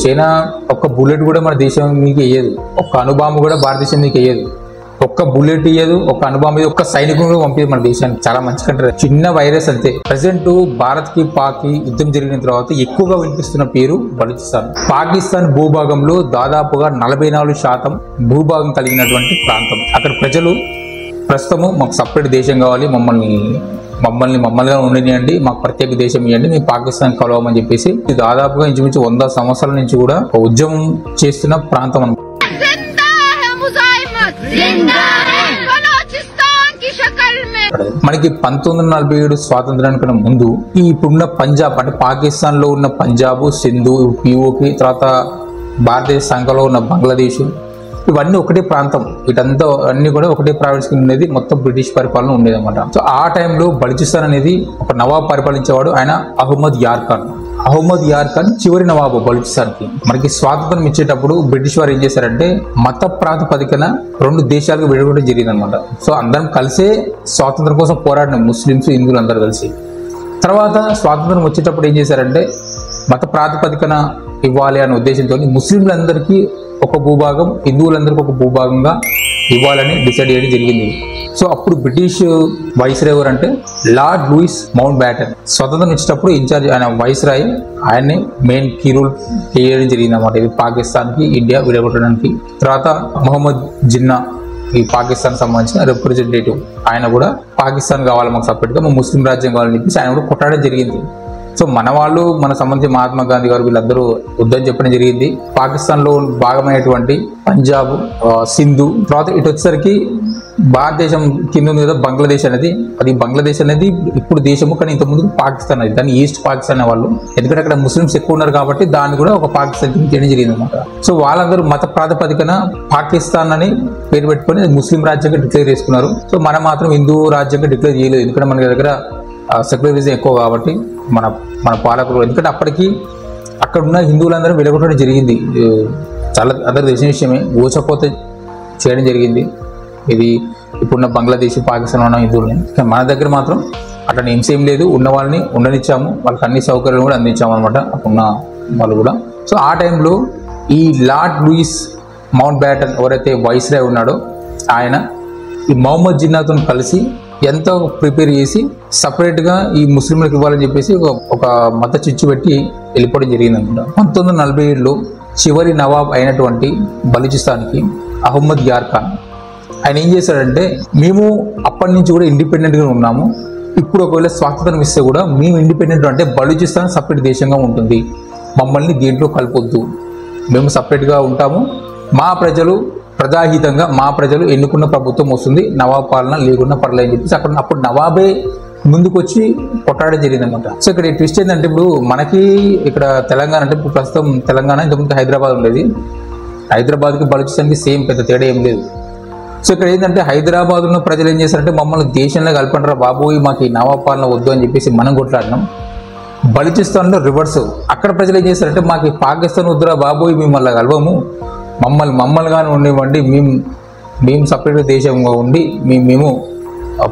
China ఒక్క bullet కూడా మన దేశం మీకు వేయదు, ఒక్క అణుబాంబు కూడా భారతదేశం మీకు వేయదు, ఒక్క బుల్లెట్ ఇయ్యదు, ఒక్క అణుబాంబు ఇయ్యదు, ఒక్క సైనికుడు పంపించదు మన దేశానికి. చాలా మంచి కంట్రీ, చిన్న వైరస్ అంతే. ప్రెసెంట్ భారత్ కి పాక్ కి యుద్ధం జరిగిన తర్వాత ఎక్కువగా వినిపిస్తున్న పేరు బలూచిస్తాన్. పాకిస్తాన్ భూభాగంలో దాదాపుగా 44% భూభాగం కలిగినటువంటి ప్రాంతం. అక్కడ ప్రజలు ప్రస్తుతము మాకు సపరేట్ దేశం కావాలి, మమ్మల్నిగా ఉండనియండి, మాకు ప్రత్యేక దేశం ఇవ్వండి, మేము పాకిస్తాన్ కలవమని చెప్పేసి దాదాపుగా ఇంచుమించు 100 సంవత్సరాల నుంచి కూడా ఉద్యమం చేస్తున్న ప్రాంతం అన్నమాట. మనకి 1947 స్వాతంత్రానికన్నా ముందు ఈ ఇప్పుడున్న పంజాబ్ అంటే పాకిస్తాన్ లో ఉన్న పంజాబ్, సింధు, పిఓకి, తర్వాత భారతదేశ సంఘంలో ఉన్న బంగ్లాదేశ్, ఇవన్నీ ఒకటే ప్రాంతం. వీటంతా అన్ని కూడా ఒకటే ప్రావిన్స్ కింద ఉండేది. మొత్తం బ్రిటిష్ పరిపాలన ఉండేది అనమాట. సో ఆ టైంలో బలూచిస్తాన్ అనేది ఒక నవాబ్ పరిపాలించేవాడు, ఆయన అహ్మద్ యార్ ఖాన్ చివరి నవాబు బలూచిస్తాన్ కి. మనకి స్వాతంత్రం ఇచ్చేటప్పుడు బ్రిటిష్ వారు ఏం చేశారంటే మత ప్రాతిపదికన 2 దేశాలకు విడగొట్టడం జరిగింది అనమాట. సో అందరం కలిసే స్వాతంత్రం కోసం పోరాడిన ముస్లింస్, హిందువులు అందరూ కలిసి. తర్వాత స్వాతంత్రం వచ్చేటప్పుడు ఏం చేశారంటే మత ప్రాతిపదికన ఇవ్వాలి అనే ఉద్దేశంతో ముస్లింలందరికీ ఒక భూభాగం, హిందువులందరికీ ఒక భూభాగంగా ఇవ్వాలని డిసైడ్ చేయడం జరిగింది. సో అప్పుడు బ్రిటిష్ వైస్రాయ్ ఎవరంటే లార్డ్ లూయిస్ మౌంట్ బ్యాటన్. స్వతంత్రం ఇచ్చేటప్పుడు ఇన్ఛార్జ్ ఆయన వైస్రాయ్, ఆయన్ని మెయిన్ కీ రోల్ చేయడం జరిగింది అన్నమాట. ఇది పాకిస్తాన్కి ఇండియా విడగొట్టడానికి. తర్వాత మొహమ్మద్ జిన్నా, ఈ పాకిస్తాన్ సంబంధించిన రిప్రజెంటేటివ్, ఆయన కూడా పాకిస్తాన్ కావాలి మాకు సపరేట్గా, మా ముస్లిం రాజ్యం కావాలని చెప్పేసి ఆయన కూడా కొట్టడం జరిగింది. సో మన వాళ్ళు, మన సంబంధించిన మహాత్మా గాంధీ గారు వీళ్ళందరూ వద్దని చెప్పడం జరిగింది. పాకిస్తాన్ లో భాగమైనటువంటి పంజాబ్, సింధు, తర్వాత ఇటు వచ్చేసరికి భారతదేశం కింద ఉంది కదా బంగ్లాదేశ్ అనేది, అది బంగ్లాదేశ్ అనేది ఇప్పుడు దేశము, కానీ ఇంతకుముందు పాకిస్తాన్ అది, దాన్ని ఈస్ట్ పాకిస్తాన్ అనే వాళ్ళు, ఎందుకంటే అక్కడ ముస్లిమ్స్ ఎక్కువ ఉన్నారు కాబట్టి దాన్ని కూడా ఒక పాకిస్తాన్ కింద చేయడం జరిగింది అనమాట. సో వాళ్ళందరూ మత ప్రాతిపదికన పాకిస్తాన్ అని పేరు పెట్టుకొని ముస్లిం రాజ్యంగా డిక్లేర్ చేసుకున్నారు. సో మనం మాత్రం హిందూ రాజ్యంగా డిక్లేర్ చేయలేదు, ఎందుకంటే మన దగ్గర సెక్యులరిజం ఎక్కువ కాబట్టి మన పాలకులు. ఎందుకంటే అప్పటికి అక్కడ ఉన్న హిందువులందరూ వెలుగొట్టడం జరిగింది. చాలా అందరూ తెలిసిన విషయమే, ఊచకోత చేయడం జరిగింది. ఇది ఇప్పుడున్న బంగ్లాదేశ్, పాకిస్తాన్ ఉన్న హిందువులని. కానీ మన దగ్గర మాత్రం అట్లా హింసేం లేదు, ఉన్న వాళ్ళని ఉండనిచ్చాము, వాళ్ళకి అన్ని సౌకర్యాలు కూడా అందించాము అనమాట అప్పుడున్న వాళ్ళు కూడా. సో ఆ టైంలో ఈ లార్డ్ లూయిస్ మౌంట్ బ్యాటన్ ఎవరైతే వైస్రాయ్ ఉన్నాడో ఆయన ఈ మొహమ్మద్ జిన్నాతో కలిసి ఎంతో ప్రిపేర్ చేసి సపరేట్గా ఈ ముస్లింలకు ఇవ్వాలని చెప్పేసి ఒక మత చిచ్చు పెట్టి వెళ్ళిపోవడం జరిగింది అనమాట. 1947లో చివరి నవాబ్ అయినటువంటి బలూచిస్తాన్కి అహ్మద్ యార్ ఖాన్, ఆయన ఏం చేశాడంటే మేము అప్పటి నుంచి కూడా ఇండిపెండెంట్గా ఉన్నాము, ఇప్పుడు ఒకవేళ స్వాతంత్రం ఇస్తే కూడా మేము ఇండిపెండెంట్ అంటే బలూచిస్తాన్ సపరేట్ దేశంగా ఉంటుంది, మమ్మల్ని దీంట్లో కలపొద్దు, మేము సపరేట్గా ఉంటాము, మా ప్రజలు ప్రజాహితంగా మా ప్రజలు ఎన్నుకున్న ప్రభుత్వం వస్తుంది, నవాబ్ పాలన లేకుండా పర్లేదు అని చెప్పేసి అప్పుడు నవాబే ముందుకు వచ్చి కొట్టాడడం జరిగింది అనమాట. సో ఇక్కడ ట్విస్ట్ ఏంటంటే ఇప్పుడు మనకి ఇక్కడ తెలంగాణ అంటే ఇప్పుడు ప్రస్తుతం తెలంగాణ, ఇంతకుముందు హైదరాబాద్ ఉండేది. హైదరాబాద్కి బలూచిస్తాన్కి సేమ్ పెద్ద తేడా ఏం లేదు. సో ఇక్కడ ఏంటంటే హైదరాబాద్ ఉన్న ప్రజలు ఏం చేశారంటే మమ్మల్ని దేశంలో కలపంటారా బాబోయ్, మాకు ఈ నవాబ్ పాలన వద్దు అని చెప్పేసి మనం కొట్లాడినాం. బలూచిస్తాన్లో రివర్స్, అక్కడ ప్రజలు ఏం చేశారంటే మాకు పాకిస్తాన్ వద్దురా బాబోయ్, మేము మళ్ళీ కలవము, మమ్మల్నిగానే ఉండేవండి, మేము సపరేట్ దేశంగా ఉండి మేము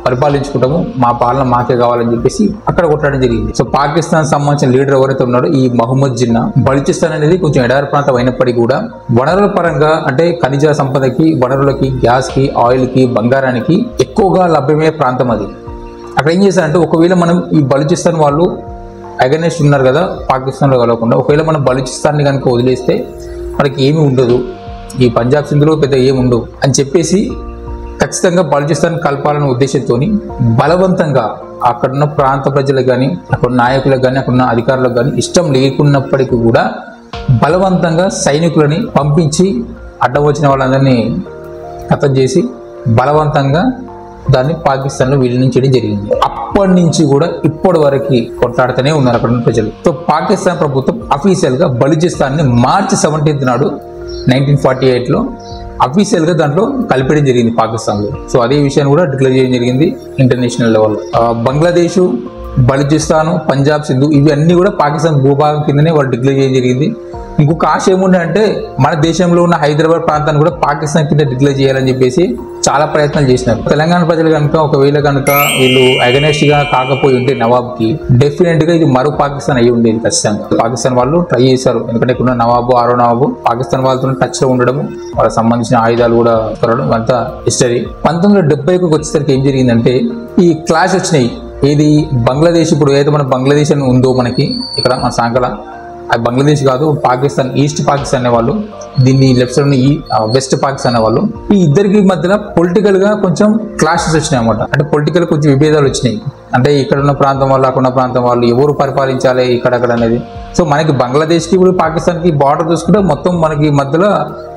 పరిపాలించుకుంటాము, మా పాలన మాకే కావాలని చెప్పేసి అక్కడ కొట్టడం జరిగింది. సో పాకిస్తాన్ సంబంధించిన లీడర్ ఎవరైతే ఉన్నాడో ఈ మొహమ్మద్ జిన్నా, బలూచిస్తాన్ అనేది కొంచెం ఎడారి ప్రాంతం అయినప్పటికీ కూడా వనరుల పరంగా అంటే ఖనిజ సంపదకి, వనరులకి, గ్యాస్కి, ఆయిల్కి, బంగారానికి ఎక్కువగా లభ్యమయ్యే ప్రాంతం అది. అక్కడ ఏం చేశారంటే ఒకవేళ మనం ఈ బలూచిస్తాన్ వాళ్ళు అగైనెస్ట్ ఉన్నారు కదా పాకిస్తాన్లో కలవకుండా, ఒకవేళ మనం బలూచిస్తాన్ని కనుక వదిలేస్తే మనకి ఏమీ ఉండదు, ఈ పంజాబ్ సింధులో పెద్ద ఏమి ఉండవు అని చెప్పేసి ఖచ్చితంగా బలూచిస్తాన్ కలపాలనే ఉద్దేశంతో బలవంతంగా అక్కడున్న ప్రాంత ప్రజలకు కానీ, అక్కడ నాయకులకు కానీ, అక్కడున్న అధికారులకు కానీ ఇష్టం లేకున్నప్పటికీ కూడా బలవంతంగా సైనికులని పంపించి అడ్డం వచ్చిన వాళ్ళందరినీ ఖతం చేసి బలవంతంగా దాన్ని పాకిస్తాన్లో విలీనించడం జరిగింది. అప్పటి నుంచి కూడా ఇప్పటి వరకు కొట్లాడుతూనే ఉన్నారు అక్కడ ఉన్న ప్రజలు. సో పాకిస్తాన్ ప్రభుత్వం అఫీషియల్గా బలూచిస్తాన్ని మార్చి 17 నాడు 1948లో అఫీషియల్గా దాంట్లో కలిపేయడం జరిగింది పాకిస్తాన్లో. సో అదే విషయాన్ని కూడా డిక్లేర్ చేయడం జరిగింది ఇంటర్నేషనల్ లెవెల్. బంగ్లాదేశ్, బలూచిస్తాన్, పంజాబ్, సింధు ఇవి అన్నీ కూడా పాకిస్తాన్ భూభాగం కిందనే వాళ్ళు డిక్లేర్ చేయడం జరిగింది. ఇంకొక ఆశ ఏముండే అంటే మన దేశంలో ఉన్న హైదరాబాద్ ప్రాంతాన్ని కూడా పాకిస్తాన్ కింద డిక్లేర్ చేయాలని చెప్పేసి చాలా ప్రయత్నాలు చేసినారు. తెలంగాణ ప్రజలు కనుక ఒకవేళ కనుక వీళ్ళు అగనెస్ట్ గా కాకపోయి ఉంటే నవాబ్కి డెఫినెట్ గా ఇది మరో పాకిస్తాన్ అయ్యి ఉండేది ఖచ్చితంగా. పాకిస్తాన్ వాళ్ళు ట్రై చేశారు, ఎందుకంటే ఇక్కడ నవాబు ఆరో నవాబు పాకిస్తాన్ వాళ్ళతో టచ్ లో ఉండడం, వాళ్ళకి సంబంధించిన ఆయుధాలు కూడా కొనడం అంతా హిస్టరీ. 1970కి వచ్చేసరికి ఏం జరిగిందంటే ఈ క్లాష్ వచ్చినాయి. ఏది బంగ్లాదేశ్, ఇప్పుడు ఏదైతే మన బంగ్లాదేశ్ అని ఉందో మనకి ఇక్కడ మన సాంకల, అది బంగ్లాదేశ్ కాదు పాకిస్తాన్, ఈస్ట్ పాకిస్తాన్ అనేవాళ్ళు, దీన్ని లెఫ్ట్ సైడ్ ఈ వెస్ట్ పాకిస్తాన్ అనేవాళ్ళు. ఈ ఇద్దరికి మధ్యన పొలిటికల్ గా కొంచెం క్లాషెస్ వచ్చినాయి అనమాట. అంటే పొలిటికల్ కొంచెం విభేదాలు వచ్చినాయి. అంటే ఇక్కడ ఉన్న ప్రాంతం వాళ్ళు అక్కడ ఉన్న ప్రాంతం వాళ్ళు ఎవరు పరిపాలించాలి ఇక్కడక్కడ అనేది. సో మనకి బంగ్లాదేశ్కి ఇప్పుడు పాకిస్తాన్కి బార్డర్ చూసుకుంటే మొత్తం మనకి మధ్యలో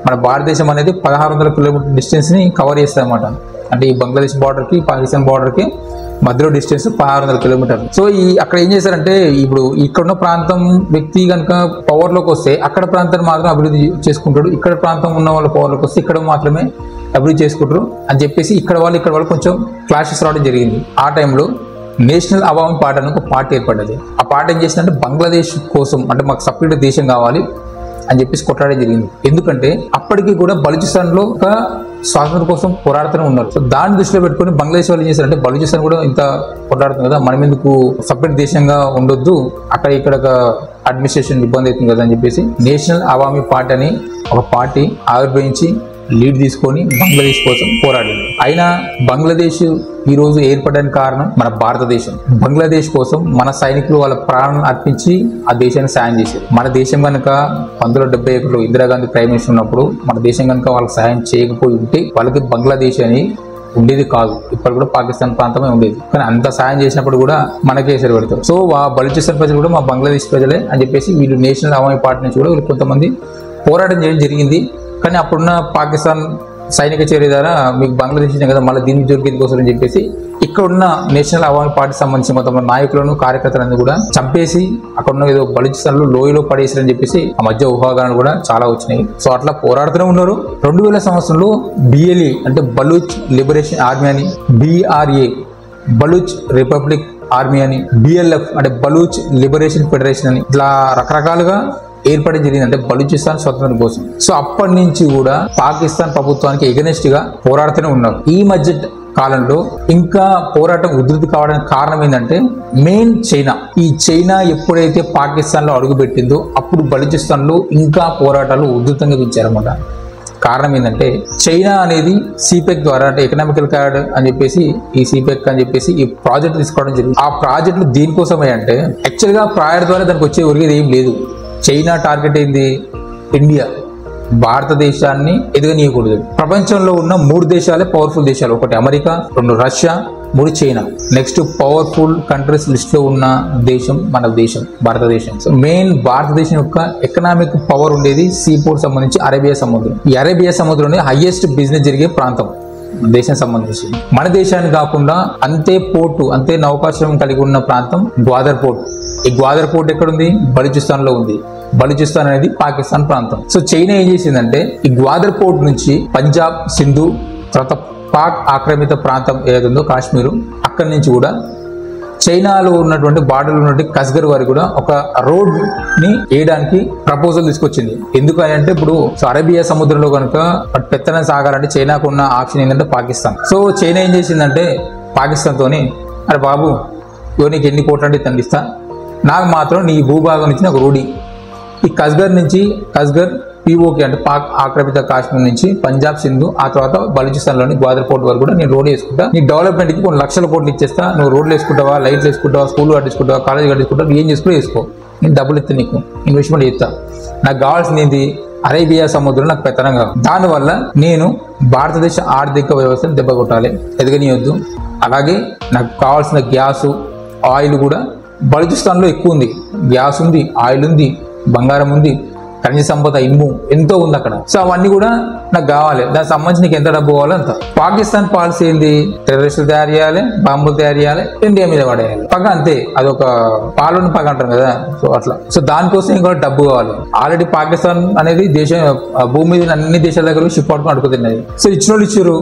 మన భారతదేశం అనేది 1600 కిలోమీటర్ డిస్టెన్స్ ని కవర్ చేస్తాయి అనమాట. అంటే ఈ బంగ్లాదేశ్ బార్డర్ కి పాకిస్తాన్ బార్డర్ కి మధ్యలో డిస్టెన్స్ 1600 కిలోమీటర్లు. సో ఈ అక్కడ ఏం చేశారంటే ఇప్పుడు ఇక్కడున్న ప్రాంతం వ్యక్తి కనుక పవర్ లోకి వస్తే అక్కడ ప్రాంతాన్ని మాత్రం అభివృద్ధి చేసుకుంటాడు, ఇక్కడ ప్రాంతం ఉన్న వాళ్ళ పవర్ లోకి వస్తే ఇక్కడ మాత్రమే అభివృద్ధి చేసుకుంటారు అని చెప్పేసి ఇక్కడ వాళ్ళు కొంచెం క్లాషెస్ రావడం జరిగింది. ఆ టైంలో నేషనల్ అవామీ పార్టీ అని ఒక పార్టీ ఏర్పడ్డది. ఆ పార్టీ ఏం చేసిందంటే బంగ్లాదేశ్ కోసం అంటే మాకు సపరేట్ దేశం కావాలి అని చెప్పేసి కొట్లాడడం జరిగింది. ఎందుకంటే అప్పటికి కూడా బలూచిస్తాన్ లో ఒక స్వాతంత్రం కోసం పోరాడుతూనే ఉన్నారు. సో దాన్ని దృష్టిలో పెట్టుకుని బంగ్లాదేశ్ వాళ్ళు ఏం చేశారంటే బలూచిస్తాన్ కూడా ఇంత పోరాడుతుంది కదా, మనం ఎందుకు సపరేట్ దేశంగా ఉండొద్దు, అక్కడ ఇక్కడ అడ్మినిస్ట్రేషన్ ఇబ్బంది అవుతుంది కదా అని చెప్పేసి నేషనల్ అవామీ పార్టీ అని ఒక పార్టీ ఆవిర్భవించి లీడ్ తీసుకొని బంగ్లాదేశ్ కోసం పోరాడింది. అయినా బంగ్లాదేశ్ ఈ రోజు ఏర్పడడానికి కారణం మన భారతదేశం. బంగ్లాదేశ్ కోసం మన సైనికులు వాళ్ళ ప్రాణం అర్పించి ఆ దేశాన్ని సాయం చేశారు. మన దేశం కనుక 1971లో ఇందిరాగాంధీ ప్రైమ్ మినిస్టర్ ఉన్నప్పుడు మన దేశం కనుక వాళ్ళకి సాయం చేయకపోయి ఉంటే వాళ్ళకి బంగ్లాదేశ్ అని ఉండేది కాదు, ఇప్పుడు కూడా పాకిస్తాన్ ప్రాంతమే ఉండేది. కానీ అంత సాయం చేసినప్పుడు కూడా మనకే ఎసరు పెడతారు. సో ఆ బలూచిస్తాన్ ప్రజలు కూడా మా బంగ్లాదేశ్ ప్రజలే అని చెప్పేసి వీళ్ళు నేషనల్ అవామీ పార్టీ నుంచి కూడా వీళ్ళు కొంతమంది పోరాటం చేయడం జరిగింది. కానీ అప్పుడున్న పాకిస్తాన్ సైనిక చర్య ద్వారా మీకు బంగ్లాదేశ్ కదా మళ్ళీ దీన్ని దొరికేది కోసం అని చెప్పేసి ఇక్కడున్న నేషనల్ అవామీ పార్టీకి సంబంధించిన కొంతమంది నాయకులను కార్యకర్తలను కూడా చంపేసి అక్కడున్న ఏదో బలూచిస్తాన్ లో లోయలో పడేసారని చెప్పేసి ఆ మధ్య ఊహాగానాలు కూడా చాలా వచ్చినాయి. సో అట్లా పోరాడుతూనే ఉన్నారు. 2000 సంవత్సరంలో BLE అంటే బలూచ్ లిబరేషన్ ఆర్మీ అని, BRA బలూచ్ రిపబ్లిక్ ఆర్మీ అని, BLF అంటే బలూచ్ లిబరేషన్ ఫెడరేషన్ అని ఇట్లా రకరకాలుగా ఏర్పడి జరిగింది, అంటే బలూచిస్తాన్ స్వతంత్రం కోసం. సో అప్పటి నుంచి కూడా పాకిస్తాన్ ప్రభుత్వానికి ఎగనెస్ట్ గా పోరాడుతూనే ఉన్నారు. ఈ మధ్య కాలంలో ఇంకా పోరాటం ఉధృతి కావడానికి కారణం ఏంటంటే మెయిన్ చైనా. ఈ చైనా ఎప్పుడైతే పాకిస్తాన్ లో అడుగుపెట్టిందో అప్పుడు బలూచిస్తాన్ లో ఇంకా పోరాటాలు ఉధృతంగా పెంచారన్నమాట. కారణం ఏంటంటే చైనా అనేది CPEC ద్వారా అంటే ఎకనామికల్ కార్డ్ అని చెప్పేసి ఈ CPEC అని చెప్పేసి ఈ ప్రాజెక్ట్ తీసుకోవడం జరిగింది. ఆ ప్రాజెక్టులు దేనికోసమే అంటే యాక్చువల్ గా ప్రాజెక్ట్ ద్వారా దానికి వచ్చే ఒరిగేది ఏం లేదు. చైనా టార్గెట్ ఏంది? ఇండియా, భారతదేశాన్ని ఎదగనీయకూడదు. ప్రపంచంలో ఉన్న 3 దేశాలే పవర్ఫుల్ దేశాలు, ఒకటి America, 2 Russia, 3 China. Next powerful countries list లో ఉన్న దేశం మన దేశం భారతదేశం. సో మెయిన్ భారతదేశం యొక్క ఎకనామిక్ పవర్ ఉండేది సీపోర్ట్ సంబంధించి అరేబియా సముద్రం. ఈ అరేబియా సముద్రంలోనే హైయెస్ట్ బిజినెస్ జరిగే ప్రాంతం దేశం సంబంధించి. మన దేశాన్ని కాకుండా అంతే పోర్టు అంతే నౌకాశ్రయం కలిగి ఉన్న ప్రాంతం గ్వాదర్ పోర్ట్. ఈ గ్వాదర్ పోర్ట్ ఎక్కడుంది? బలూచిస్తాన్ లో ఉంది. బలూచిస్తాన్ అనేది పాకిస్తాన్ ప్రాంతం. సో చైనా ఏం చేసిందంటే ఈ గ్వాదర్ పోర్ట్ నుంచి పంజాబ్, సింధు, తర్వాత పాక్ ఆక్రమిత ప్రాంతం ఏదైతుందో కాశ్మీరు, అక్కడి నుంచి కూడా చైనాలో ఉన్నటువంటి బార్డర్లో ఉన్నటువంటి కస్గర్ వరకు కూడా ఒక రోడ్ ని వేయడానికి ప్రపోజల్ తీసుకొచ్చింది. ఎందుకని అంటే ఇప్పుడు అరేబియా సముద్రంలో కనుక పెత్తనం సాగాలంటే చైనాకు ఉన్న ఆప్షన్ ఏంటంటే పాకిస్తాన్. సో చైనా ఏం చేసిందంటే పాకిస్తాన్ తోని, అరే బాబు నీకు ఎన్ని కోట్లు అంటే తండిస్తా, నాకు మాత్రం నీ భూభాగం నుంచి నాకు రోడ్డు. ఈ కస్గర్ నుంచి POK అంటే పాక్ ఆక్రమిత కాశ్మీర్ నుంచి పంజాబ్, సింధు, ఆ తర్వాత బలూచిస్తాన్లోని గ్వాదర్ పోర్ట్ వరకు కూడా నేను రోడ్ వేసుకుంటా, నీ డెవలప్మెంట్కి కొన్ని లక్షల కోట్లు ఇచ్చేస్తా, నువ్వు రోడ్లు వేసుకుంటావా, లైట్లు వేసుకుంటావా, స్కూల్ కట్టించుకుంటావా, కాలేజ్ కట్టించుకుంటావా, ఏం చేసుకుంటా వేసుకో, నేను డబ్బులు ఇస్తా, నీకు ఇన్వెస్ట్మెంట్ చేస్తా. నాకు కావాల్సింది ఏంటి? అరేబియా సముద్రం నాకు పెత్తనం కావాలి. దానివల్ల నేను భారతదేశ ఆర్థిక వ్యవస్థను దెబ్బ కొట్టాలి, ఎదగనీయొద్దు. అలాగే నాకు కావాల్సిన గ్యాసు, ఆయిల్ కూడా బలూచిస్తాన్లో ఎక్కువ ఉంది. గ్యాస్ ఉంది, ఆయిల్ ఉంది, బంగారం ఉంది, ఖనిజ సంపద ఇమ్ము ఎంతో ఉంది అక్కడ. సో అవన్నీ కూడా నాకు కావాలి. దానికి సంబంధించి నీకు ఎంత డబ్బు కావాలో అంత. పాకిస్తాన్ పాలసీ ఏంది? టెర్రరిస్టులు తయారు చేయాలి, బాంబులు తయారు చేయాలి, ఇండియా మీద పడేయాలి. పగ అంతే, అదొక పాలన పగ అంటారు కదా. సో అట్లా. సో దానికోసం ఇంకా డబ్బు కావాలి. ఆల్రెడీ పాకిస్తాన్ అనేది దేశం భూమి మీద అన్ని దేశాల దగ్గర షిప్ పట్టుకుని అడుగుతున్నది. సో ఇచ్చిన వాళ్ళు ఇచ్చారు.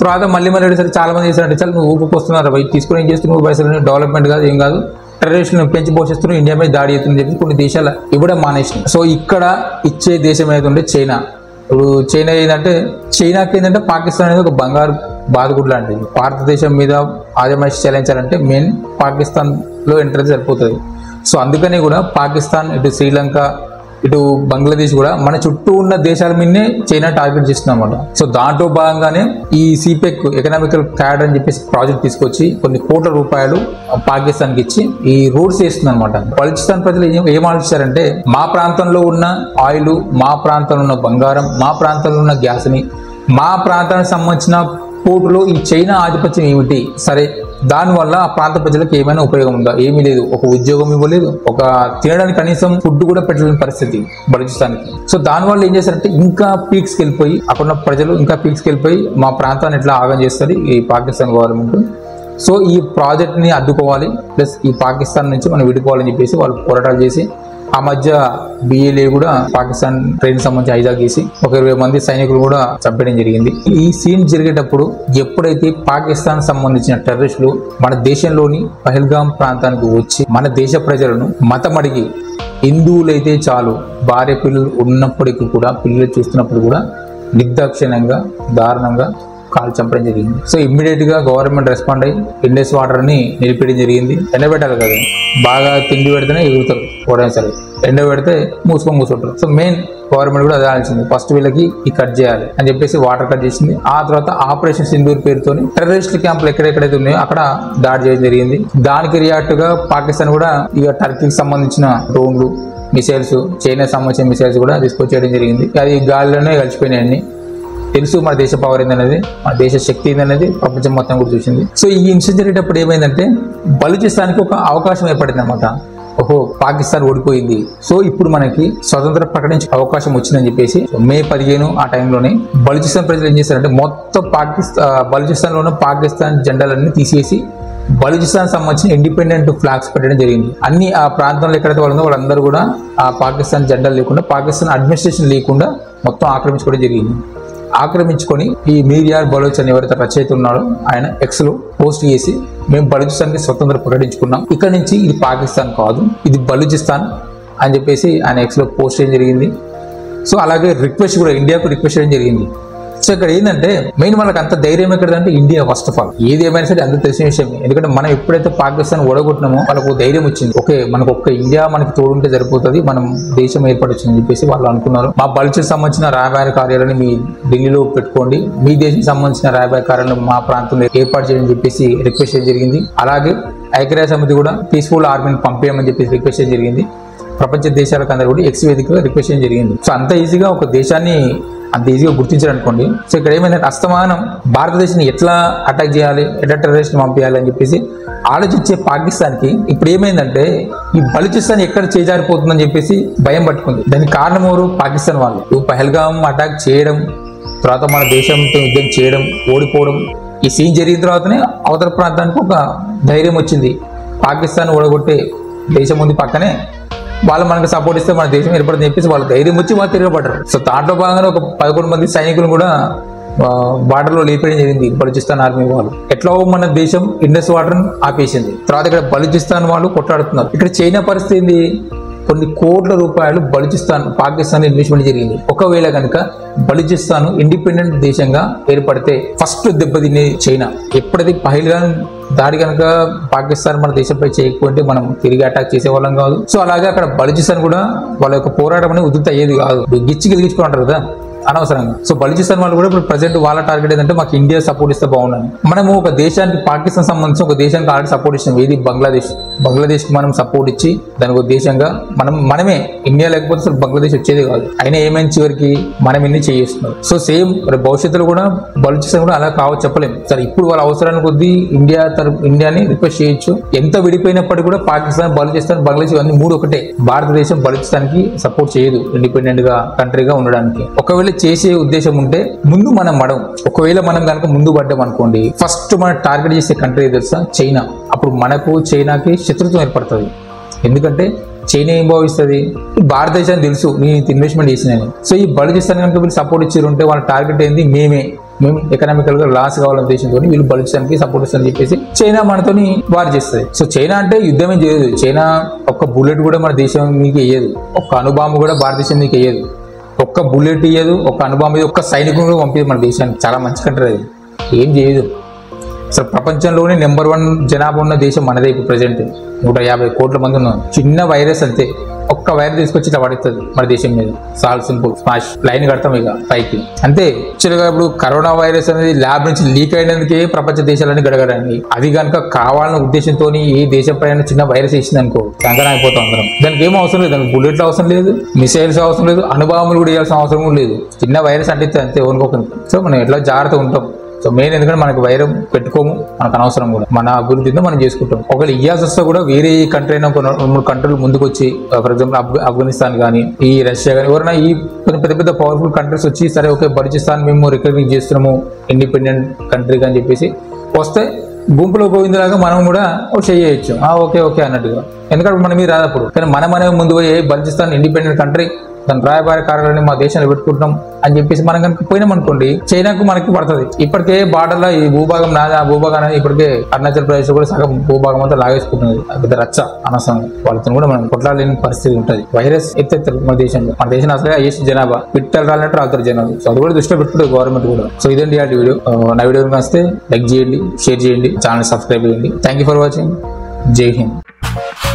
తర్వాత మళ్ళీ సరే చాలా మంది చేశారంటే చాలా నువ్వు ఊపుకొస్తున్నారు, తీసుకుని ఏం చేస్తున్నావు, పైసలు డెవలప్మెంట్ కాదు, ఏం కాదు, టెర్రరిస్టులను పెంచి పోషిస్తున్నారు, ఇండియా మీద దాడి అవుతుందని చెప్పి కొన్ని దేశాలు ఇవ్వడం మానేసినాయి. సో ఇక్కడ ఇచ్చే దేశం ఏదైతే ఉంటే చైనా. ఇప్పుడు చైనా చైనాకి ఏంటంటే పాకిస్తాన్ అనేది ఒక బంగారు బాదుగుడు లాంటిది. భారతదేశం మీద ఆజమాయిషి చెలాయించాలంటే మెయిన్ పాకిస్తాన్లో ఎంటర్ సరిపోతుంది. సో అందుకని కూడా పాకిస్తాన్, ఇటు శ్రీలంక, ఇటు బంగ్లాదేశ్ కూడా మన చుట్టూ ఉన్న దేశాల మీదనే చైనా టార్గెట్ చేస్తుందన్నమాట. సో దాంట్లో భాగంగానే ఈ సిపెక్ ఎకనామికల్ క్యాడర్ అని చెప్పేసి ప్రాజెక్ట్ తీసుకొచ్చి కొన్ని కోట్ల రూపాయలు పాకిస్తాన్కి ఇచ్చి ఈ రోడ్స్ వేస్తుంది అనమాట. బలూచిస్తాన్ ప్రజలు ఏం ఆలోచించారంటే, మా ప్రాంతంలో ఉన్న ఆయిల్, మా ప్రాంతంలో ఉన్న బంగారం, మా ప్రాంతంలో ఉన్న గ్యాస్ని, మా ప్రాంతానికి సంబంధించిన పోర్టులో ఈ చైనా ఆధిపత్యం ఏమిటి, సరే దానివల్ల ఆ ప్రాంత ప్రజలకు ఏమైనా ఉపయోగం ఉందా? ఏమీ లేదు. ఒక ఉద్యోగం ఇవ్వలేదు, ఒక తినడానికి కనీసం ఫుడ్ కూడా పెట్టలేని పరిస్థితి బలూచిస్తాన్కి. సో దానివల్ల ఏం చేస్తారంటే ఇంకా పీక్స్కి వెళ్ళిపోయి, అక్కడున్న ప్రజలు ఇంకా పీక్స్కి వెళ్ళిపోయి మా ప్రాంతాన్ని ఎట్లా ఆగం చేస్తుంది ఈ పాకిస్తాన్ గవర్నమెంట్. సో ఈ ప్రాజెక్ట్ని అడ్డుకోవాలి, ప్లస్ ఈ పాకిస్తాన్ నుంచి మనం విడిపోవాలని చెప్పేసి వాళ్ళు పోరాటాలు చేసి ఆ మధ్య BLA కూడా పాకిస్తాన్ ట్రైన్ సంబంధించి హైజాక్ చేసి ఒక 20 మంది సైనికులు కూడా చంపడం జరిగింది. ఈ సీన్ జరిగేటప్పుడు ఎప్పుడైతే పాకిస్తాన్ సంబంధించిన టెర్రరిస్టులు మన దేశంలోని పహల్గాం ప్రాంతానికి వచ్చి మన దేశ ప్రజలను మతం అడిగి, హిందువులైతే చాలు భార్య పిల్లలు ఉన్నప్పటికీ కూడా, పిల్లలు చూస్తున్నప్పుడు కూడా నిర్దాక్షిణ్యంగా దారుణంగా కాల్ చంపడం జరిగింది. సో ఇమ్మీడియట్ గా గవర్నమెంట్ రెస్పాండ్ అయ్యి ఇండస్ వాటర్ ని నిలిపేయడం జరిగింది. ఎండబెట్టాలి కదా, బాగా తిండి పెడితేనే ఎగురుతారు ఎవరైనా సరే, ఎండ పెడితే మూసుకుంటారు. సో మెయిన్ గవర్నమెంట్ కూడా అదే ఆలోచించింది, ఫస్ట్ వీళ్ళకి ఈ కట్ చేయాలి అని చెప్పేసి వాటర్ కట్ చేసింది. ఆ తర్వాత ఆపరేషన్ సింధూర్ పేరుతో టెర్రరిస్ట్ క్యాంపులు ఎక్కడెక్కడైతే ఉన్నాయో అక్కడ దాడి చేయడం జరిగింది. దానికి రియాక్ట్ గా పాకిస్తాన్ కూడా ఇక టర్కీకి సంబంధించిన డ్రోన్లు, మిసైల్స్, చైనా సంబంధించిన మిసైల్స్ కూడా తీసుకొచ్చేయడం జరిగింది. అది గాలిలోనే కలిసిపోయినాయన్ని. తెలుసు మన దేశ పవర్ ఏందనేది, మన దేశ శక్తి ఏందనేది ప్రపంచం మొత్తం కూడా చూసింది. సో ఈ ఇన్సిడెంట్ జరిగేటప్పుడు ఏమైందంటే బలూచిస్తాన్కి ఒక అవకాశం ఏర్పడింది అనమాట. ఓహో, పాకిస్తాన్ ఓడిపోయింది, సో ఇప్పుడు మనకి స్వతంత్ర ప్రకటించే అవకాశం వచ్చిందని చెప్పేసి మే 15 ఆ టైంలోనే బలూచిస్తాన్ ప్రజలు ఏం చేశారంటే మొత్తం బలూచిస్తాన్లో ఉన్న పాకిస్తాన్ జెండాలన్నీ తీసేసి బలూచిస్తాన్ సంబంధించిన ఇండిపెండెంట్ ఫ్లాగ్స్ పెట్టడం జరిగింది. అన్ని ఆ ప్రాంతంలో ఎక్కడైతే వాళ్ళు ఉందో వాళ్ళందరూ కూడా ఆ పాకిస్తాన్ జెండాలు లేకుండా, పాకిస్తాన్ అడ్మినిస్ట్రేషన్ లేకుండా మొత్తం ఆక్రమించుకోవడం జరిగింది. ఆక్రమించుకొని ఈ మీర్యార్ బలోచ్ అని ఎవరైతే రచయిత ఉన్నాడో ఆయన ఎక్స్లో పోస్ట్ చేసి, మేము బలూచిస్తాన్కి స్వతంత్రం ప్రకటించుకున్నాం, ఇక్కడ నుంచి ఇది పాకిస్తాన్ కాదు, ఇది బలూచిస్తాన్ అని చెప్పేసి ఆయన ఎక్స్లో పోస్ట్ చేయడం జరిగింది. సో అలాగే రిక్వెస్ట్ కూడా ఇండియాకు రిక్వెస్ట్ చేయడం జరిగింది. సో ఇక్కడ ఏంటంటే మెయిన్ మనకు అంత ధైర్యం ఎక్కడంటే ఇండియా ఫస్ట్ ఆఫ్ ఆల్, ఏది ఏమైనా సరే అంత తెలిసిన విషయమే. ఎందుకంటే మనం ఎప్పుడైతే పాకిస్తాన్ ఓడగొట్టినామో వాళ్ళకు ధైర్యం వచ్చింది, ఓకే మనకు ఒక్క ఇండియా మనకి తోడుంటే సరిపోతుంది, మనం దేశం ఏర్పడొచ్చిందని చెప్పేసి వాళ్ళు అనుకున్నారు. మా బలూచికి సంబంధించిన రాయబార కార్యాలయాన్ని మీ ఢిల్లీలో పెట్టుకోండి, మీ దేశం సంబంధించిన రాయబార కార్యాలయం మా ప్రాంతంలో ఏర్పాటు చేయని చెప్పేసి రిక్వెస్ట్ చేయడం జరిగింది. అలాగే ఐక్యరాజ్య సమితి కూడా పీస్ఫుల్ ఆర్మీని పంపేయమని చెప్పేసి రిక్వెస్ట్ చేయడం జరిగింది. ప్రపంచ దేశాలకు అందరూ కూడా ఎక్స్ వేదికగా రిక్వెస్ట్ చేయడం జరిగింది. సో అంత ఈజీగా ఒక దేశాన్ని అంత ఈజీగా గుర్తించారనుకోండి. సో ఇక్కడ ఏమైందంటే అస్తమానం భారతదేశాన్ని ఎట్లా అటాక్ చేయాలి, ఎట్లా టెర్రరిస్ట్ పంపించాలి అని చెప్పేసి ఆలోచించే పాకిస్తాన్కి ఇప్పుడు ఏమైందంటే ఈ బలూచిస్తాన్ ఎక్కడ చేజారిపోతుందని చెప్పేసి భయం పట్టుకుంది. దానికి కారణం ఎవరు? పాకిస్తాన్ వాళ్ళు. పహల్గాం అటాక్ చేయడం, తర్వాత మన దేశంతో యుద్ధం చేయడం, ఓడిపోవడం, ఈ సీన్ జరిగిన తర్వాతనే అవతల ప్రాంతానికి ఒక ధైర్యం వచ్చింది. పాకిస్తాన్ ఓడగొట్టే దేశం ఉంది పక్కనే, వాళ్ళు మనకు సపోర్ట్ ఇస్తే మన దేశం ఏర్పడుతుందని చెప్పేసి వాళ్ళు ధైర్యం వచ్చి వాళ్ళు తిరగబడ్డారు. సో దాంట్లో భాగంగా ఒక 11 మంది సైనికులు కూడా బార్డర్లో లేపేయడం జరిగింది బలూచిస్తాన్ ఆర్మీ వాళ్ళు. ఎట్లా మన దేశం ఇండస్ వాటర్ ఆపేసింది. తర్వాత ఇక్కడ బలూచిస్తాన్ వాళ్ళు కొట్లాడుతున్నారు. ఇక్కడ చైనా పరిస్థితి ఏంది? కొన్ని కోట్ల రూపాయలు పాకిస్తాన్ ఇన్వెస్ట్మెంట్ జరిగింది. ఒకవేళ కనుక బలూచిస్తాన్ ఇండిపెండెంట్ దేశంగా ఏర్పడితే ఫస్ట్ దెబ్బతినే చైనా. ఎప్పుడైతే పహల్గాం దాడి కనుక పాకిస్తాన్ మన దేశంపై చేయకపోతే మనం తిరిగి అటాక్ చేసేవాళ్ళం కాదు. సో అలాగే అక్కడ బలూచిస్తాన్ కూడా వాళ్ళ యొక్క పోరాటం అనేది ఉధృత అయ్యేది కాదు. గిలిగించుకుంటారు కదా అనవసరంగా. సో బలూచిస్తాన్ వాళ్ళు కూడా ఇప్పుడు ప్రజెంట్ వాళ్ళ టార్గెట్ ఏంటంటే మాకు ఇండియా సపోర్ట్ ఇస్తే బాగుండని. మనము ఒక దేశానికి, పాకిస్తాన్ సంబంధించి ఒక దేశానికి ఆల్రెడీ సపోర్ట్ ఇచ్చాం. ఏది? బంగ్లాదేశ్కి మనం సపోర్ట్ ఇచ్చి దానికి ఒక దేశంగా మనమే, ఇండియా లేకపోతే అసలు బంగ్లాదేశ్ వచ్చేది కాదు. అయినా ఏమైనా చివరికి మనం ఇన్ని చేస్తున్నారు. సో సేమ్ భవిష్యత్తులో కూడా బలూచిస్తాన్ కూడా అలా కావచ్చు, చెప్పలేము. సరే ఇప్పుడు వాళ్ళ అవసరానికి కొద్దీ ఇండియాని రిక్వెస్ట్ చేయొచ్చు. ఎంత విడిపోయినప్పటికీ కూడా పాకిస్తాన్, బలూచిస్తాన్, బంగ్లాదేశ్ అన్ని మూడు ఒకటే. భారతదేశం బలూచిస్తాన్కి సపోర్ట్ చేయదు ఇండిపెండెంట్ గా కంట్రీగా ఉండడానికి. ఒకవేళ చేసే ఉద్దేశం ఉంటే ముందు మనం ఒకవేళ మనం కనుక ముందు పడ్డాం అనుకోండి, ఫస్ట్ మనం టార్గెట్ చేసే కంట్రీ తెలుసా? చైనా. అప్పుడు మనకు చైనాకి శత్రుత్వం ఏర్పడుతుంది. ఎందుకంటే చైనా ఏం భావిస్తుంది, భారతదేశానికి తెలుసు నేను ఇన్వెస్ట్మెంట్ చేసినని. సో ఈ బలూచిస్తాన్ కనుక వీళ్ళు సపోర్ట్ ఇచ్చారు ఉంటే వాళ్ళ టార్గెట్ ఏంది, మేము ఎకనామికల్ గా లాస్ కావాలనే ఉద్దేశంతో వీళ్ళు బలూచిస్తాన్కి సపోర్ట్ ఇస్తారని చెప్పేసి చైనా మనతోని వార్ చేస్తుంది. సో చైనా అంటే యుద్ధమే చేయదు. చైనా ఒక్క బుల్లెట్ కూడా మన దేశం మీకు వేయదు, ఒక్క అణుబాంబు కూడా భారతదేశం మీకు వేయదు, ఒక్క బుల్లెట్ ఇయ్యదు, ఒక్క అణుబాంబు ఒక్క సైనికుడు కూడా పంపించదు మన దేశానికి. చాలా మంచి కంట్రీ అది, ఏం చేయదు. అసలు ప్రపంచంలోనే నెంబర్ 1 జనాభా ఉన్న దేశం మనదే. ఇప్పుడు ప్రెసెంట్ 150 కోట్ల మంది ఉన్నాం. చిన్న వైరస్ అంతే, ఒక్క వైరస్ తీసుకొచ్చి ఇట్లా పడుతుంది మన దేశం మీద. సాల్ సింపుల్ స్మాష్ లైన్ కడతాం ఇక పైకి అంతే. యాక్చువల్గా ఇప్పుడు కరోనా వైరస్ అనేది ల్యాబ్ నుంచి లీక్ అయినందుకే ప్రపంచ దేశాలన్నీ గడగడండి. అది కనుక కావాలన్న ఉద్దేశంతో ఏ దేశం పైన చిన్న వైరస్ వేసింది అనుకో, కంకర అయిపోతాం అందరం. దానికి ఏం అవసరం లేదు, దానికి బుల్లెట్లు అవసరం లేదు, మిసైల్స్ అవసరం లేదు, అణుబాంబులు కూడా వేయాల్సిన అవసరం కూడా లేదు. చిన్న వైరస్ అంటే అంతే ఓనుకోకుండా. సో మనం ఎట్లా జాగ్రత్తగా ఉంటాం. సో మెయిన్ ఎందుకంటే మనకు వైరం పెట్టుకోము, మనకు అనవసరం కూడా, మన అభివృద్ధితో మనం చేసుకుంటాం. ఒకవేళ ఇయ్యాల్సి వస్తే కూడా వేరే కంట్రీ అయినా 2-3 కంట్రీలు ముందుకు వచ్చి, ఫర్ ఎగ్జాంపుల్ ఆఫ్ఘనిస్తాన్ కానీ ఈ రష్యా కానీ ఎవరైనా ఈ పెద్ద పెద్ద పవర్ఫుల్ కంట్రీస్ వచ్చి సరే ఓకే బలూచిస్తాన్ మేము రికగ్నైజ్ చేస్తున్నాము ఇండిపెండెంట్ కంట్రీగా అని చెప్పేసి వస్తే గుంపులో పోయిందిలాగా మనం కూడా చేయొచ్చు, ఓకే ఓకే అన్నట్టుగా. ఎందుకంటే మన మీద రాదప్పుడు. కానీ మనమే ముందు పోయి బలూచిస్తాన్ ఇండిపెండెంట్ కంట్రీ, దాని రాయబార కార్యాలయాన్ని మా దేశాన్ని పెట్టుకుంటున్నాం అని చెప్పేసి మనం కనుక పోయినాం అనుకోండి, చైనాకు మనకి పడుతుంది. ఇప్పటికే బార్డర్లో ఈ భూభాగం నాది, ఆ భూభాగం అనేది ఇప్పటికే అరుణాచల్ ప్రదేశ్ కూడా సగం భూభాగం అంతా లాగేసుకుంటున్నది. పెద్ద రచ్చ అనవసరంగా, వాళ్ళతో కూడా మనం కొట్లాడలేని పరిస్థితి ఉంటుంది. వైరస్ ఎత్తెత్తారు మన దేశంలో. మన దేశం అసలే హైయెస్ట్ జనాభా, పిట్టలు రాలంటే రాత్రి జనాభా. సో అది కూడా దృష్టిలో పెట్టుకుంటుంది గవర్నమెంట్ కూడా. సో ఇదండి ఆ వీడియో. నా వీడియో వస్తే లైక్ చేయండి, షేర్ చేయండి, ఛానల్ సబ్స్క్రైబ్ చేయండి. Thank you for watching. జై హింద్.